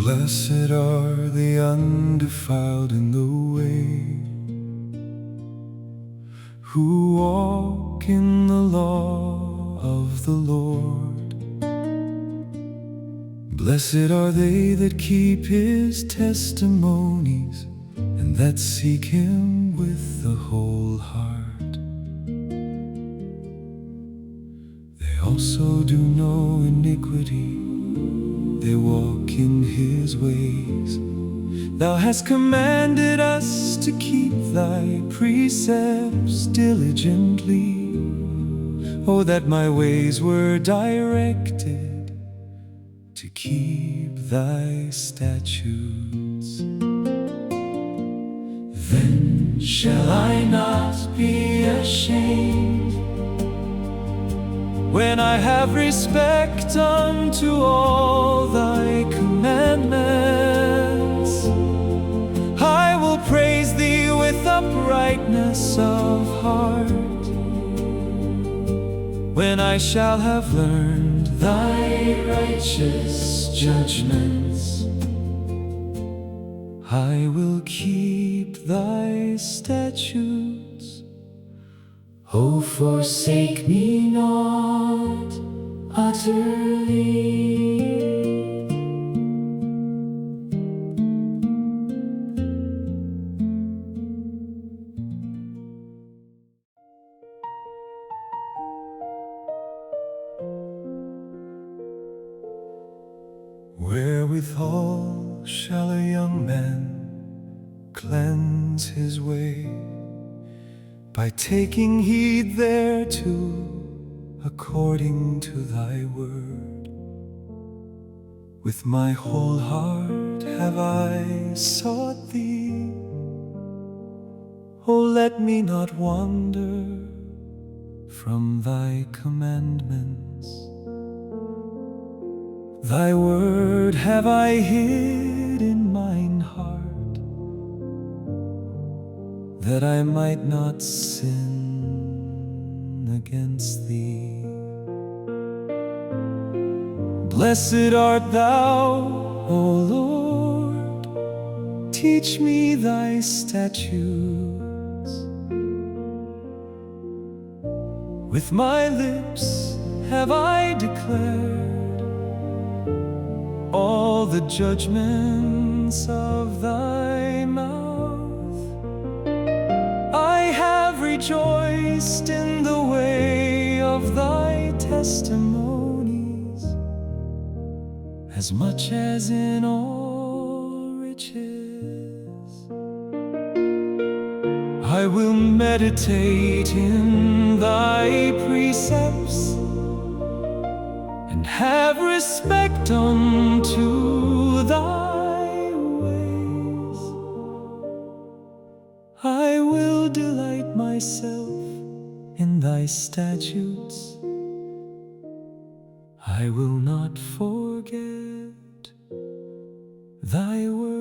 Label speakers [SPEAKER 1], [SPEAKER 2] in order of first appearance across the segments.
[SPEAKER 1] Blessed are the undefiled in the way, who walk in the law of the Lord. Blessed are they that keep His testimonies, and that seek Him with the whole heart. They also do no iniquity, they walk in His ways. Thou hast commanded us to keep Thy precepts diligently. Oh, that my ways were directed to keep Thy statutes. Then shall I not be ashamed, when I have respect unto all Thy commandments. I will praise Thee with uprightness of heart, when I shall have learned Thy righteous judgments. I will keep Thy statutes. Oh, forsake me not utterly. Wherewithal shall a young man cleanse his way? By taking heed thereto, according to Thy word. With my whole heart have I sought Thee. Oh, let me not wander from Thy commandments. Thy word have I hid in mine heart, that I might not sin against Thee. Blessed art Thou, O Lord, teach me Thy statutes. With my lips have I declared all the judgments of Thy mouth. I have rejoiced in the way of Thy testimonies, as much as in all riches. I will meditate in Thy precepts, and have respect unto Thy ways. I will delight myself in Thy statutes. I will not forget Thy word.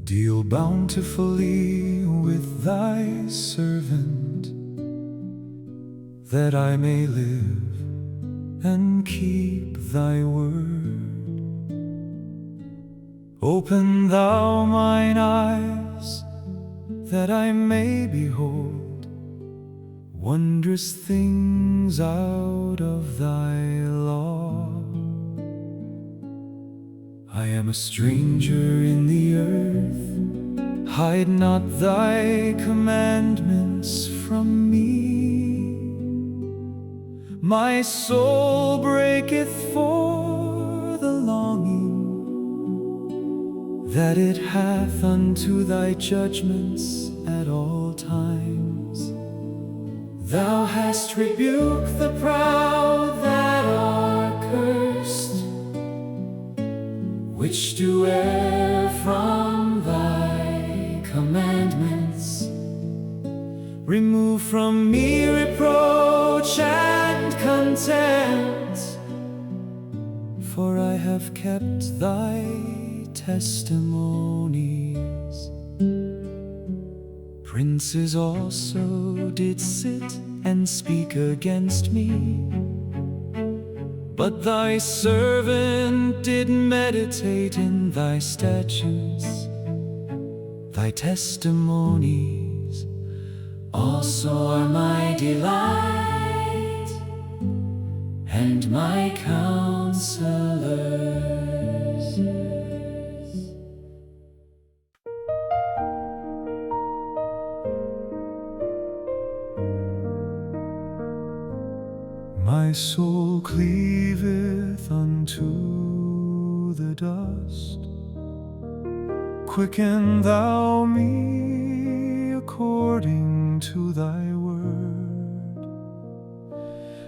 [SPEAKER 1] Deal bountifully with Thy servant, that I may live and keep Thy word. Open Thou mine eyes, that I may behold wondrous things out of Thy law. I am a stranger in the earth, hide not Thy commandments from me. My soul breaketh for the longing that it hath unto Thy judgments at all times. Thou hast rebuked the proud that are cursed, which do err from Thy commandments. Remove from me reproach and contempt, for I have kept thy testimonies. Princes also did sit and speak against me, but thy servant did meditate in thy statutes. Thy testimonies also are my delight, and my counselors. My soul cleaveth unto the dust. Quicken thou me according to thy word.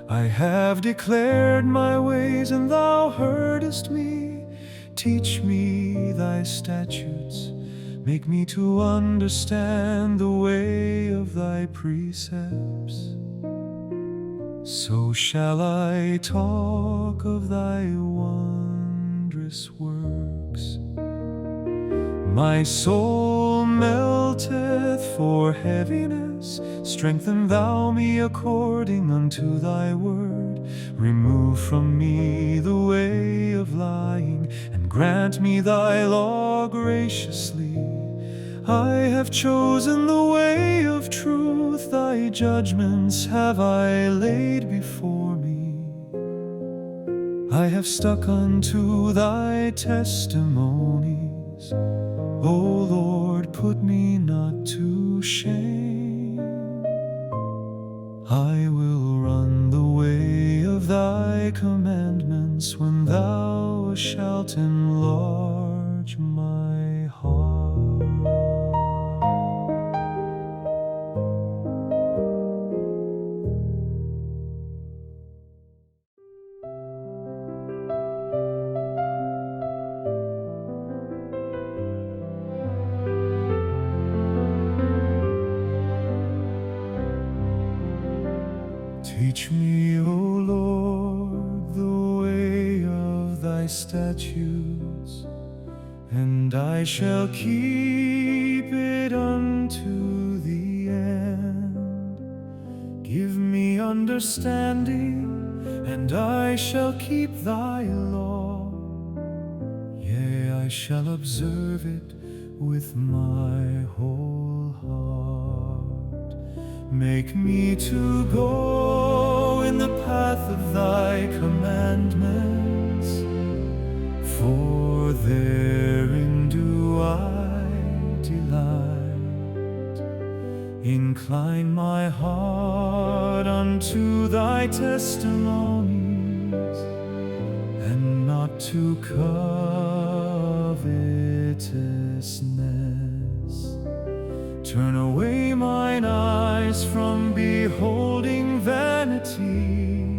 [SPEAKER 1] I have declared my ways, and thou heardest me. Teach me thy statutes. Make me to understand the way of thy precepts. So shall I talk of thy wondrous works. My soul melteth for heaviness. Strengthen thou me according unto thy word. Remove from me the way of lying, and grant me thy law graciously. I have chosen the way of truth, thy judgments have I laid before me. I have stuck unto thy testimonies. O Lord, put me not to shame. I will run the way of thy commandments when thou shalt enlarge my heart. Teach me, O Lord, the way of thy statutes, and I shall keep it unto the end. Give me understanding, and I shall keep thy law. Yea, I shall observe it with my whole heart. Make me to go in the path of thy commandments, for therein do I delight. Incline my heart unto thy testimonies, and not to covetousness. Turn away mine eyes from beholding vanity,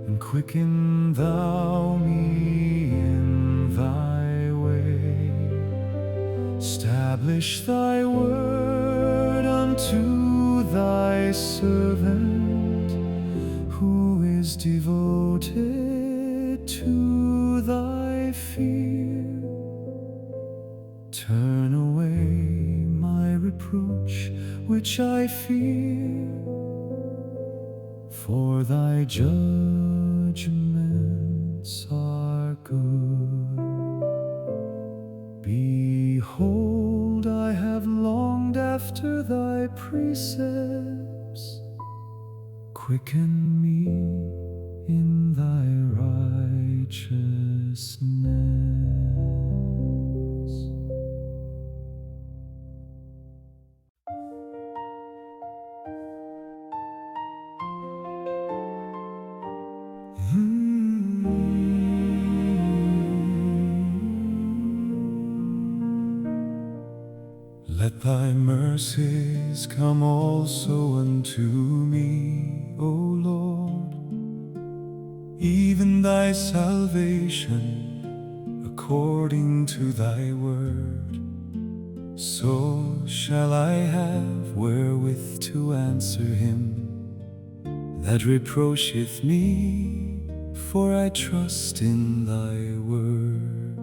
[SPEAKER 1] and quicken thou me in thy way. Establish thy word unto thy servant, who is devoted to thy fear. Turn away my reproach which I fear, for thy judgments are good. Behold, I have longed after thy precepts. Quicken me in thy righteousness. Let thy mercies come also unto me, O Lord, even thy salvation according to thy word. So shall I have wherewith wherewith to answer him that reproacheth me, for I trust in thy word.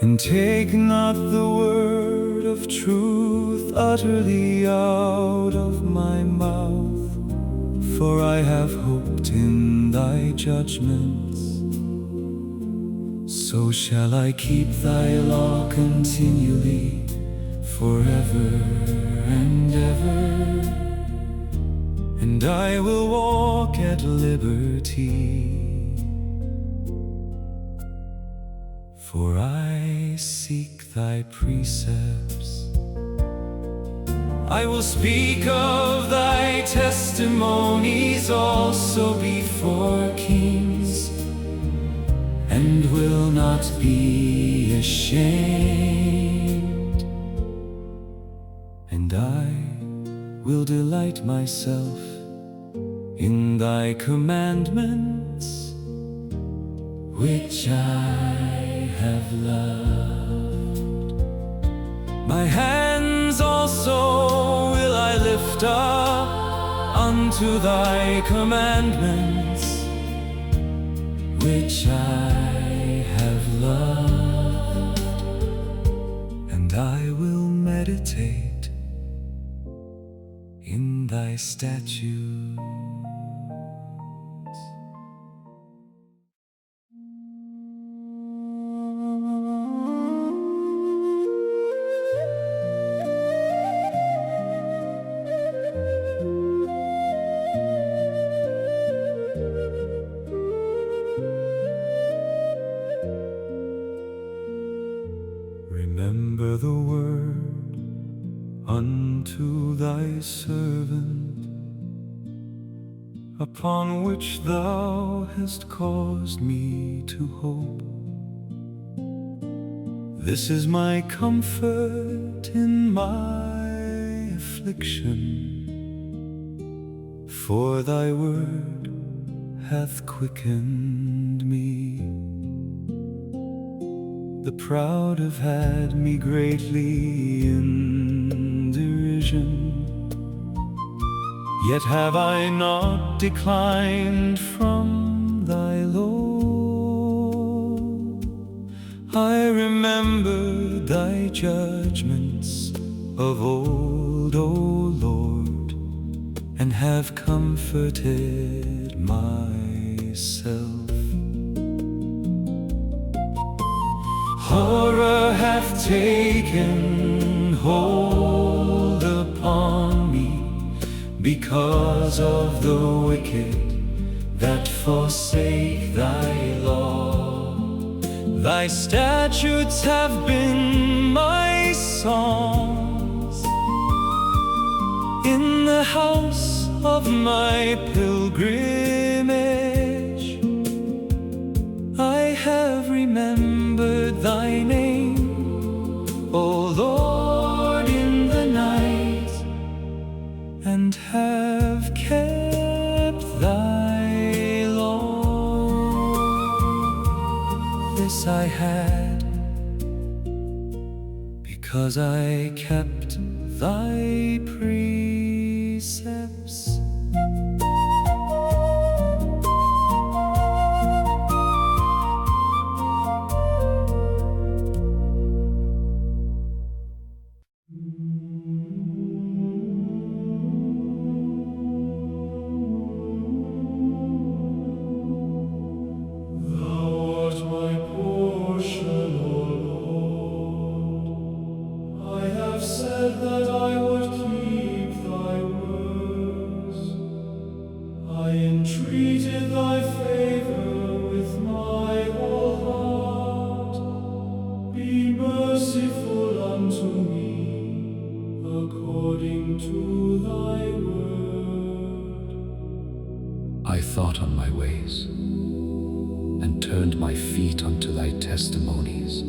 [SPEAKER 1] And take not the word of truth utterly out of my mouth, for I have hoped in thy judgments. So shall I keep thy law continually, forever and ever. And I will walk at liberty, for I seek thy precepts. I will speak of thy testimonies also before kings, and will not be ashamed. And I will delight myself in thy commandments, which I have loved. My hands also will I lift up unto thy commandments, which I have loved. And I will meditate in thy statutes. Remember the word unto thy servant, upon which thou hast caused me to hope. This is my comfort in my affliction, for thy word hath quickened me. The proud have had me greatly in derision, yet have I not declined from thy law. I remember thy judgments of old, O Lord, and have comforted myself. Horror hath taken hold upon me because of the wicked that forsake thy law. Thy statutes have been my songs in the house of my pilgrimage. I have remembered thy name, O Lord, in the night, and have kept thy law. This I had because I kept thy precepts.
[SPEAKER 2] I thought on my ways, and turned my feet unto thy testimonies.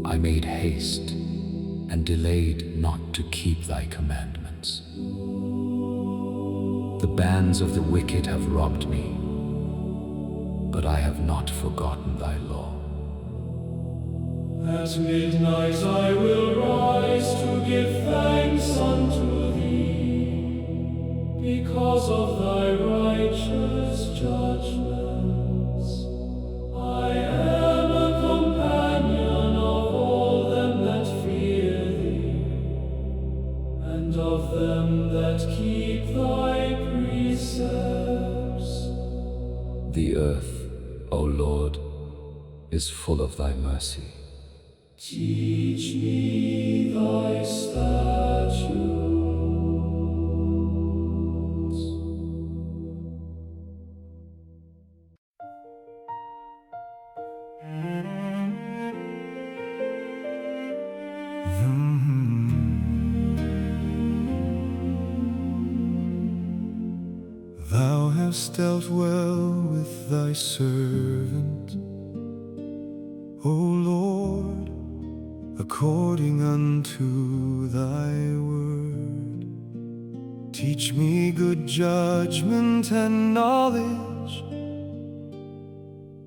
[SPEAKER 2] I made haste, and delayed not to keep thy commandments. The bands of the wicked have robbed me, but I have not forgotten thy law.
[SPEAKER 1] At midnight I will rise to give thanks. them that keep thy precepts.
[SPEAKER 2] The earth, O Lord, is full of thy mercy.
[SPEAKER 1] Teach me thy statutes. Thou hast dealt well with thy servant, O Lord, according unto thy word. Teach me good judgment and knowledge,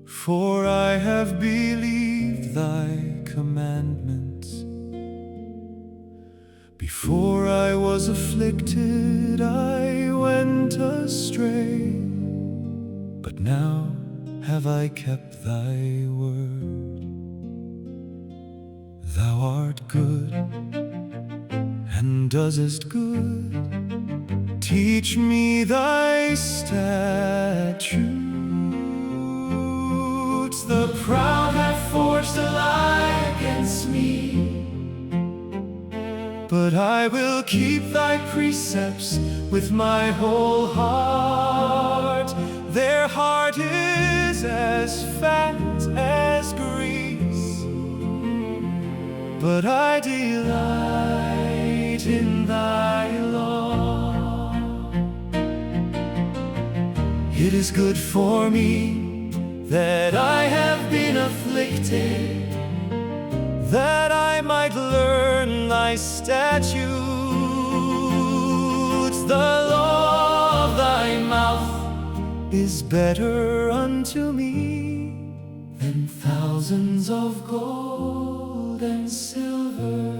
[SPEAKER 1] for I have believed thy commandments. Before I was afflicted, I went astray, but now have I kept thy word. Thou art good, and doest good. Teach me thy statutes. The proud have forged a lie against me, but I will keep thy precepts with my whole heart. Their heart is as fat as grease, but I delight in thy law. It is good for me that I have been afflicted, that I might learn thy statutes. The law of thy mouth is better unto me than thousands of gold and silver.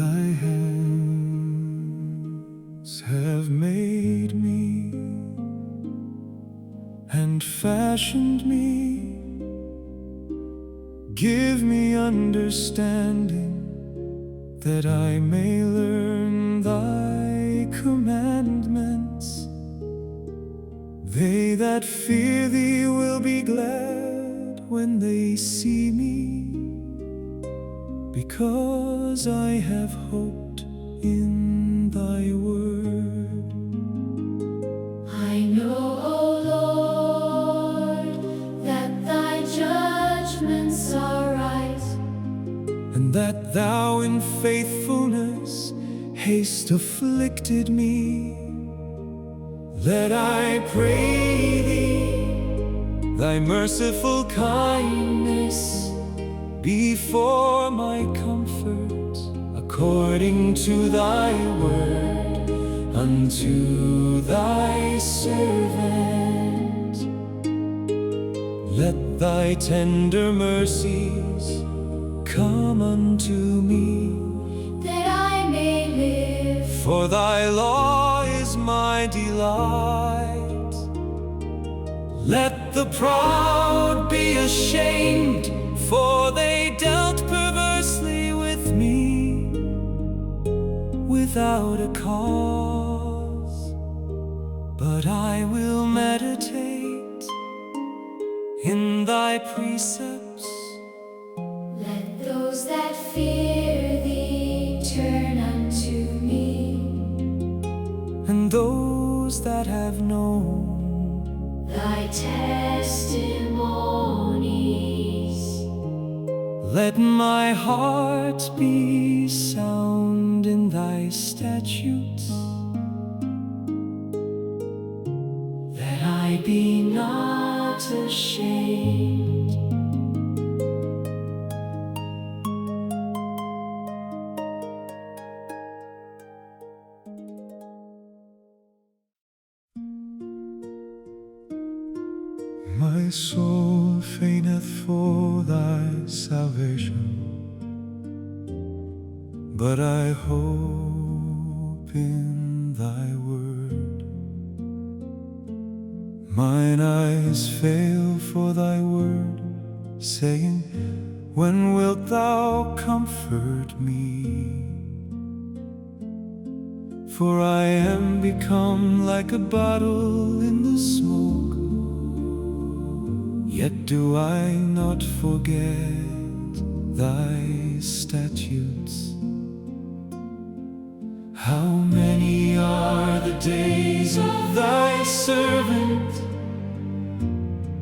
[SPEAKER 1] Thy hands have made me and fashioned me. Give me understanding, that I may learn thy commandments. They that fear thee will be glad when they see me, because I have hoped in thy word.
[SPEAKER 3] I know, O Lord, that thy judgments are right,
[SPEAKER 1] and that thou in faithfulness hast afflicted me. Let I pray thee, thy merciful kindness be for my comfort, according to thy word, unto thy servant. Let thy tender mercies come unto me,
[SPEAKER 3] that I may live.
[SPEAKER 1] for thy law is my delight. Let the proud be ashamed, for they dealt perversely with me without a cause. But I will meditate in thy precepts.
[SPEAKER 3] Let those that fear thee turn unto me,
[SPEAKER 1] And those that have known
[SPEAKER 3] thy testimonies.
[SPEAKER 1] let my heart be sound in thy statutes, that I be not ashamed. My soul fainteth for thy salvation, but I hope in thy word. Mine eyes fail for thy word, saying, when wilt thou comfort me? For I am become like a bottle in the smoke, yet do I not forget thy statutes. How many are the days of thy servant?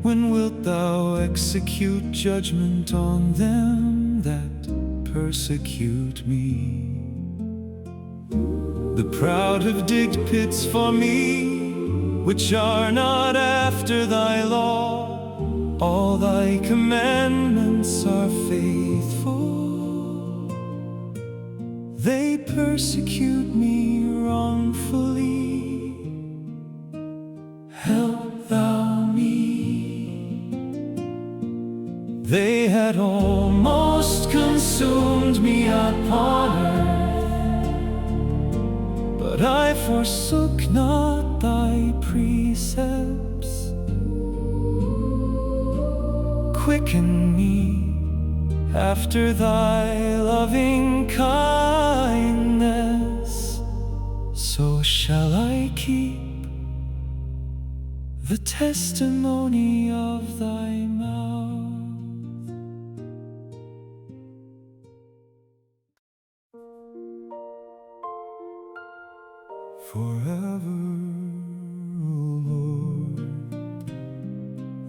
[SPEAKER 1] When wilt thou execute judgment on them that persecute me? The proud have digged pits for me, which are not after thy law. All thy commandments are faithful. They persecute me wrongfully. Help thou me. They had almost consumed me upon earth, but I forsook not thy precepts. Quicken me after thy loving kindness, so shall I keep the testimony of thy mouth. Forever, O Lord,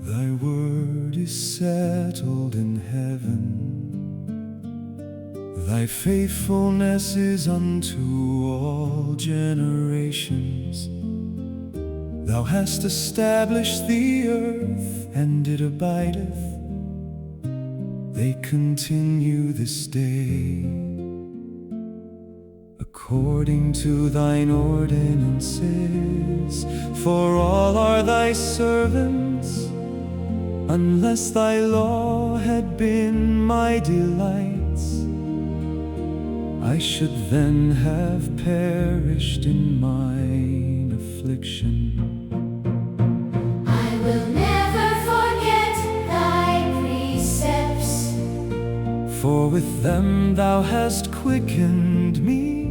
[SPEAKER 1] thy word is settled in heaven. Thy faithfulness is unto all generations. Thou hast established the earth, and it abideth. They continue this day, according to thine ordinances. For all are thy servants. Unless thy law had been my delights, I should then have perished in mine affliction.
[SPEAKER 3] I will never forget thy precepts,
[SPEAKER 1] For with them thou hast quickened me.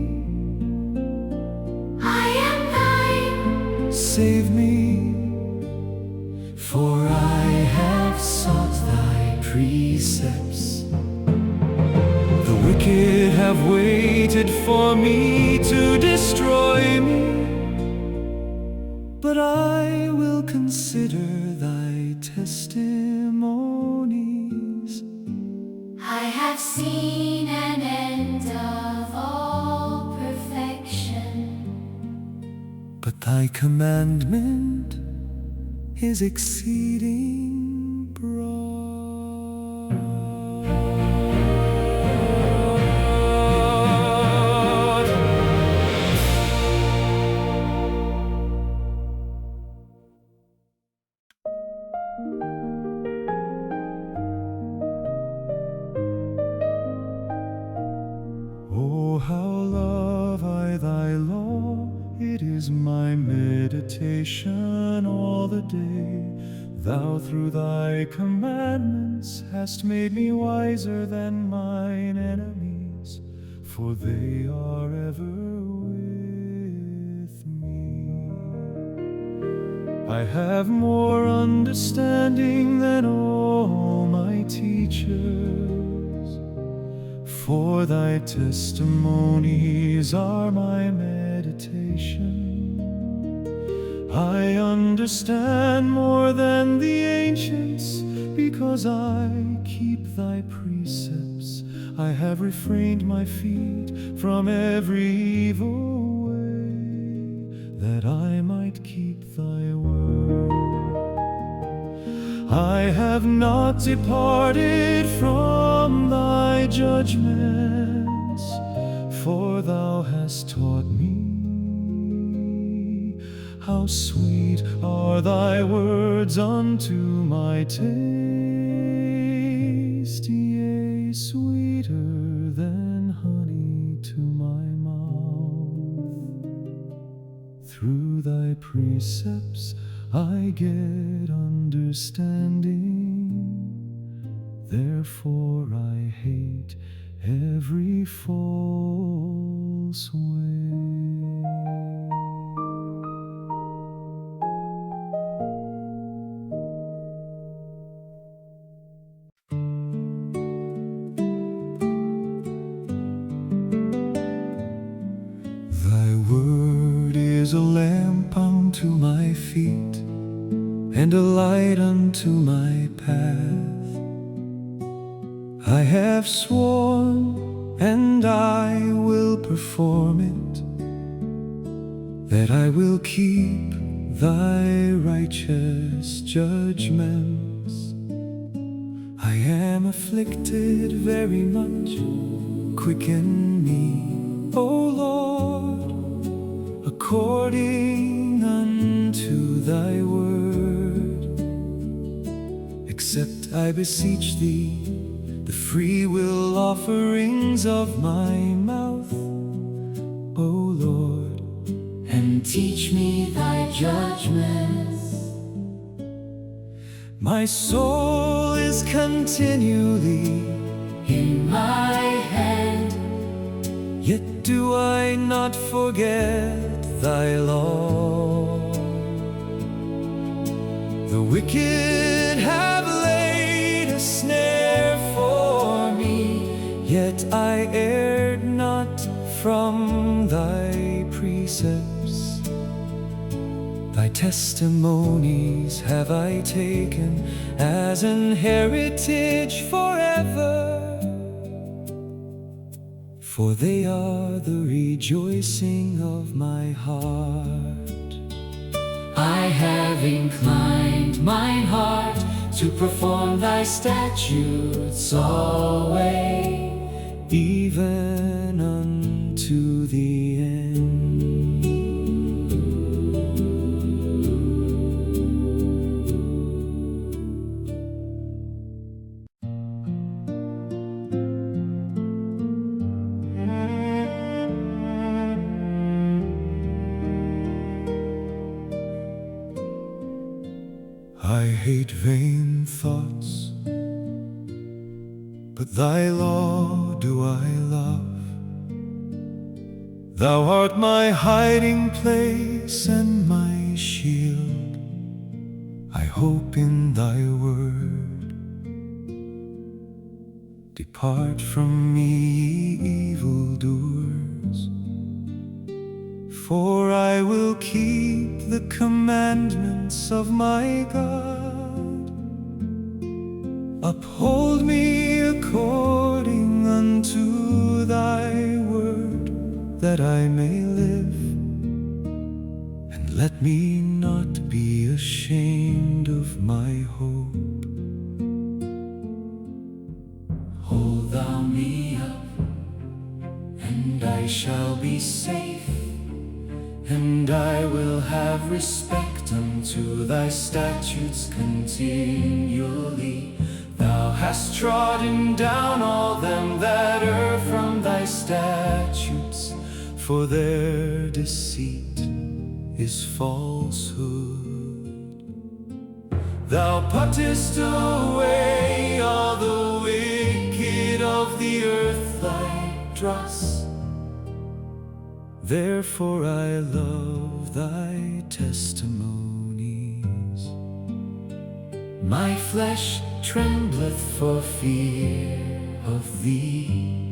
[SPEAKER 3] I am thine.
[SPEAKER 1] Save me, for I have sought thy precepts. The wicked have waited for me to destroy me, but I will consider thy testimonies.
[SPEAKER 3] I have seen an end of all perfection.
[SPEAKER 1] But thy commandment is exceeding broad. Oh, how love I thy law, it is my meditation all the day. Thou through thy commandments hast made me wiser than mine enemies, for they are ever with me. I have more understanding than all my teachers, for thy testimonies are my meditation. I understand more than the ancients, because I keep thy precepts. I have refrained my feet from every evil way, that I might keep thy word. I have not departed from thy judgments, for thou hast taught me how sweet are thy words unto my taste, yea, sweeter than honey to my mouth. Through thy precepts I get understanding, therefore I hate every false way. Thy word is a lamp unto my feet, and a light unto my path. I have sworn, and I will perform it, that I will keep thy righteous judgments. I am afflicted very much, quicken me, O Lord, according unto thy word. Accept, I beseech thee, the free will offerings of my mouth, O Lord,
[SPEAKER 3] and teach me thy judgments.
[SPEAKER 1] My soul is continually
[SPEAKER 3] In my hand,
[SPEAKER 1] yet do I not forget thy law. The wicked have laid a snare for me, yet I erred not from thy precepts. Thy testimonies have I taken as an heritage forever, for they are the rejoicing of my heart.
[SPEAKER 3] I have inclined mine heart to perform thy statutes always,
[SPEAKER 1] even unto the end. I hate vain thoughts, but thy law do I love. Thou art my hiding place and my shield. I hope in thy word. Depart from me, ye evildoers, for I will keep the commandments of my God. Uphold me according unto thy word, that I may live, and let me not be ashamed of my hope.
[SPEAKER 3] hold thou me up, and I shall be safe, and I will have respect unto thy statutes continually. Thou hast trodden down all them that err from thy statutes, for their deceit is falsehood. Thou puttest away all the wicked of the earth like dross. Therefore I love thy testimonies. My flesh trembleth for fear of thee,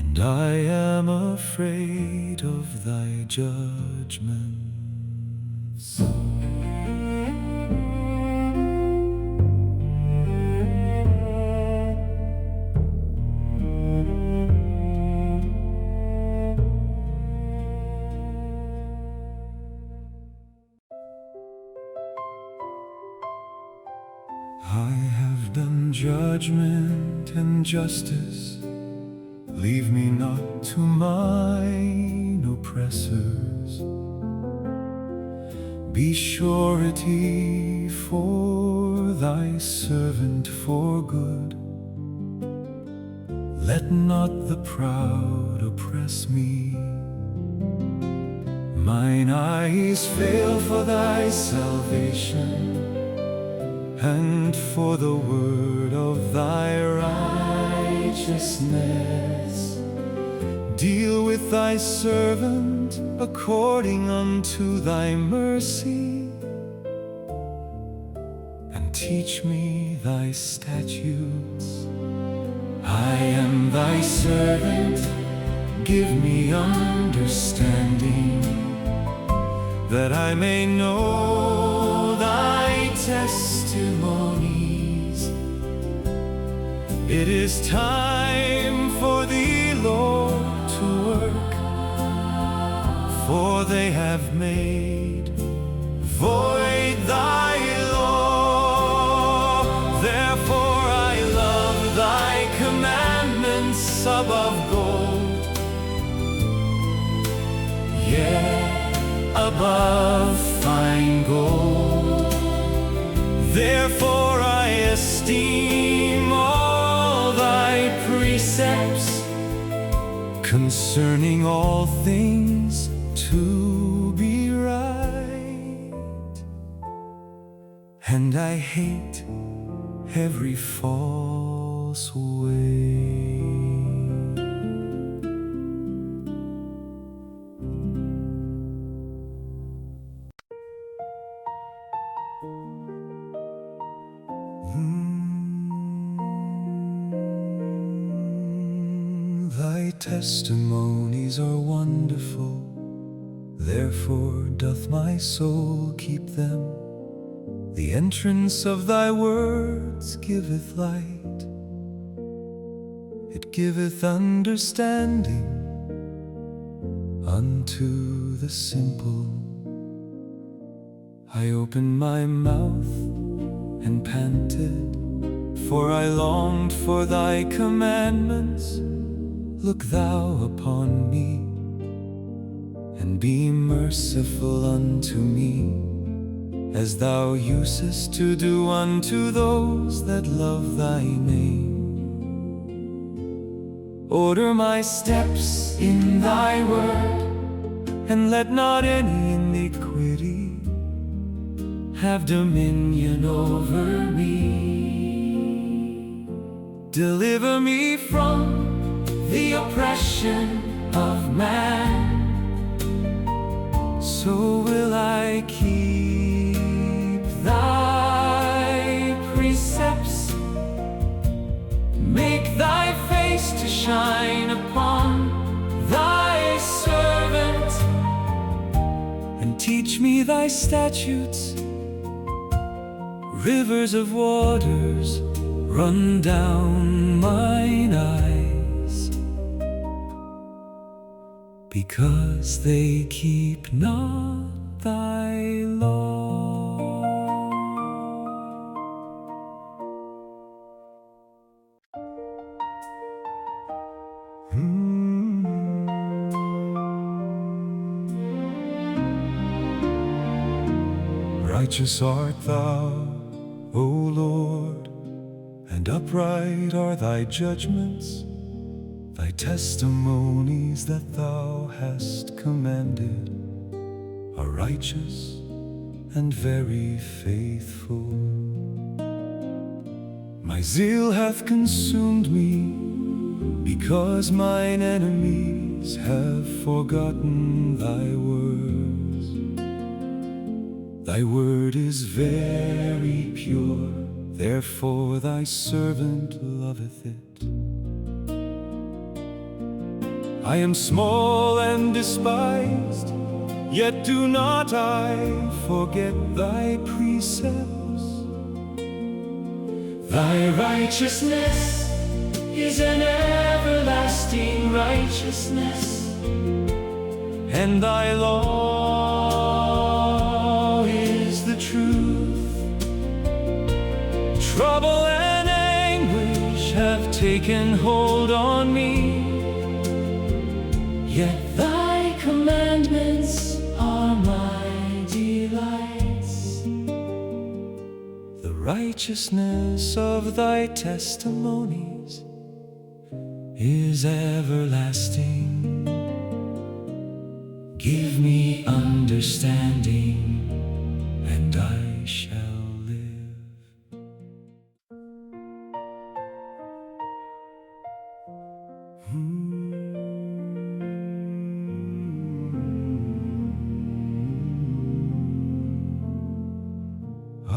[SPEAKER 3] and I am afraid of thy judgments. I have done judgment and justice. Leave me not to mine oppressors. Be surety for thy servant for good. Let not the proud oppress me. Mine eyes fail for thy salvation, and for the word of thy righteousness. Deal with thy servant according unto thy mercy, and teach me thy statutes. I am thy servant, give me understanding, that I may know thy testimonies. It is time for thee, Lord, to work, for they have made void thy law. Therefore I love thy commandments above gold, yea, above fine gold. Therefore I esteem all thy precepts concerning all things to be right, and I hate every false way. Thy testimonies are wonderful, therefore doth my soul keep them. The entrance of thy words giveth light, it giveth understanding unto the simple. I opened my mouth and panted, for I longed for thy commandments. Look thou upon me, and be merciful unto me, as thou usest to do unto those that love thy name. Order my steps in thy word, and let not any iniquity have dominion over me. Deliver me from the oppression of man, so will I keep thy precepts. Make thy face to shine upon thy servant, and teach me thy statutes. Rivers of waters run down mine eyes, because they keep not thy law. Righteous art thou, O Lord, and upright are thy judgments. Thy testimonies that thou hast commanded are righteous and very faithful. My zeal hath consumed me, because mine enemies have forgotten thy words. Thy word is very pure, therefore thy servant loveth it. I am small and despised, yet do not I forget thy precepts. Thy righteousness is an everlasting righteousness, and thy law is the truth. Trouble and anguish have taken hold on me, yet thy commandments righteousness of thy testimonies is everlasting. Give me understanding, and I shall live.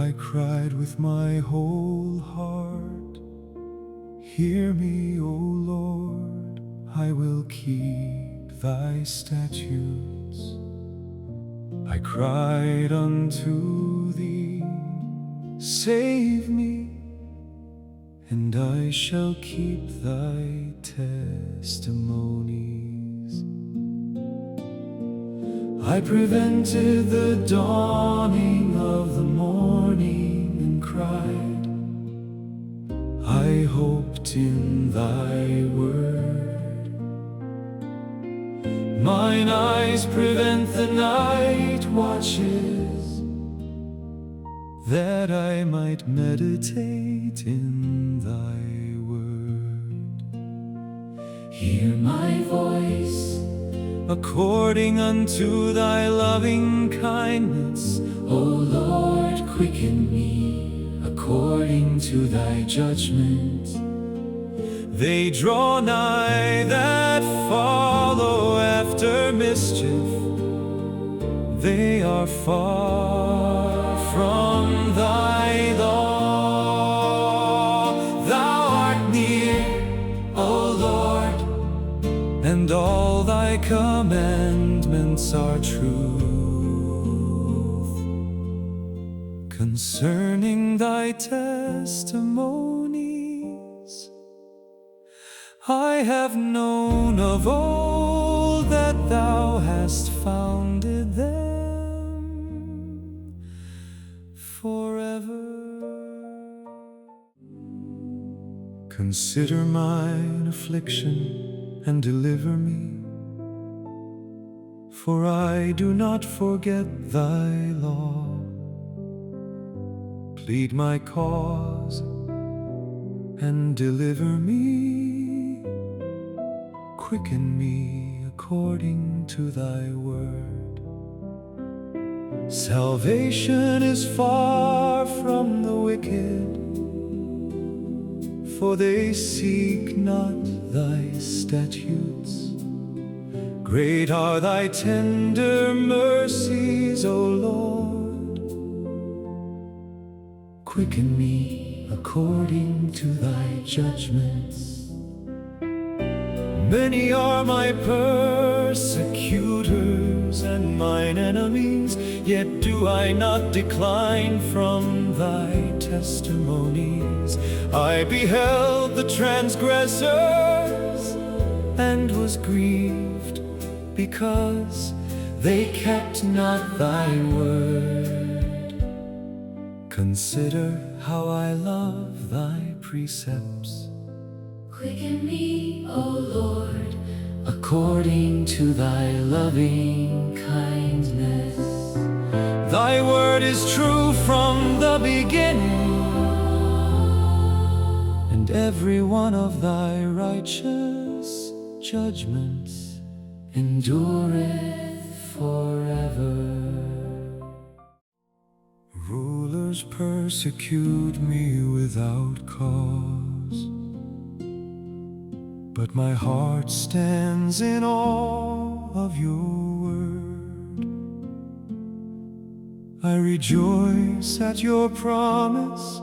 [SPEAKER 3] I cried with my whole heart, hear me, O Lord, I will keep thy statutes. I cried unto thee, save me, and I shall keep thy testimonies. I prevented the dawning of the morning and cried, I hoped in thy word. Mine eyes prevent the night watches, that I might meditate in thy word. Hear my voice, according unto thy loving kindness. O Lord, quicken me, according to thy judgment. They draw nigh that follow after mischief, they are far from thy law. Thou art near, O Lord, and all thy commandments are truth. Concerning thy testimonies, I have known of old that thou hast founded them forever. Consider mine affliction and deliver me, for I do not forget thy law. Plead my cause and deliver me, quicken me according to thy word. Salvation is far from the wicked, for they seek not thy statutes. Great are thy tender mercies, O Lord. Quicken me according to thy judgments. Many are my persecutors and mine enemies, yet do I not decline from thy testimonies. I beheld the transgressors and was grieved, because they kept not thy word. Consider how I love thy precepts.
[SPEAKER 4] Quicken me, O Lord, according to thy loving kindness.
[SPEAKER 3] Thy word is true from the beginning, and every one of thy righteous judgments endureth forever. Rulers persecute me without cause, but my heart stands in awe of your word. I rejoice at your promise,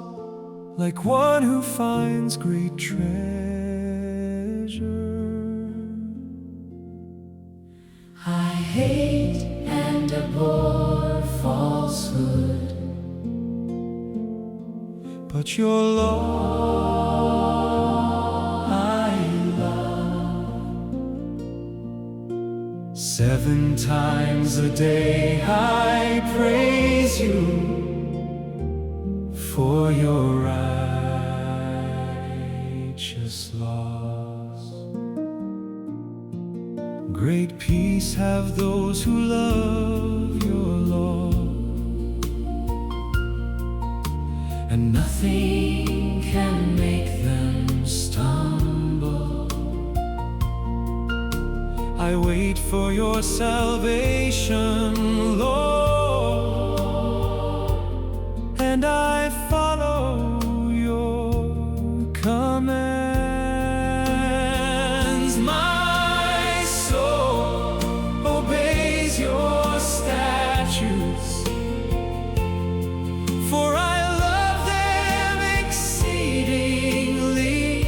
[SPEAKER 3] like one who finds great treasure.
[SPEAKER 4] I hate and abhor falsehood,
[SPEAKER 3] but your law I love. 7 times a day I praise you for your righteous laws. Great peace have those who love your law, and nothing
[SPEAKER 4] nothing can make them stumble.
[SPEAKER 3] I wait for your salvation, Lord, and I follow your commands. My soul obeys your statutes, for I love them exceedingly.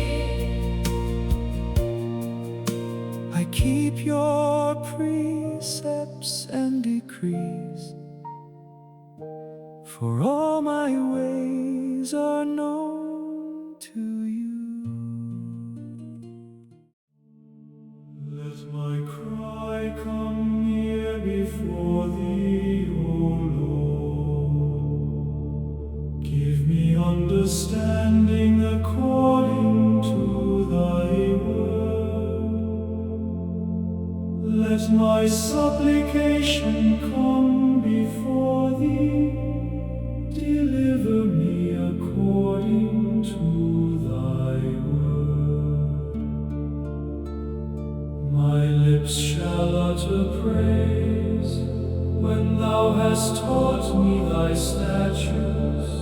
[SPEAKER 3] I keep your precepts and decrees, for all my ways are known to you. Let my cry come near before thee, O Lord. Give me understanding according to thy word. Let my supplication come before thee. Deliver me according to thy word. My lips shall utter praise when thou hast taught me thy statutes.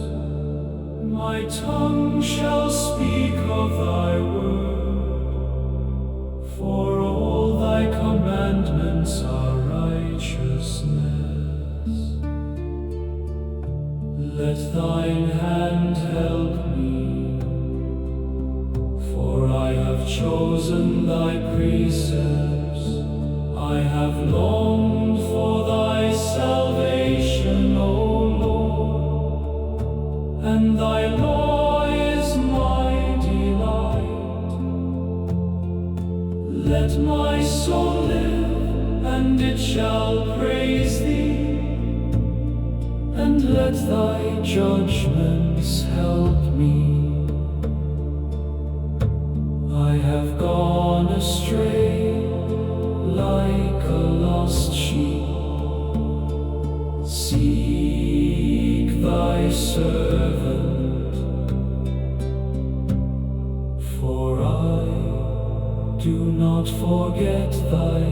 [SPEAKER 3] My tongue shall speak of thy word, for all thy commandments are righteousness. Let thine hand help me, for I have chosen thy precepts. I have longed for thy salvation, O Lord, and thy law is my delight. Let my soul live, and it shall praise thee, and let thy judgments help me. I have gone astray like a lost sheep. Seek thy servant, for I do not forget thy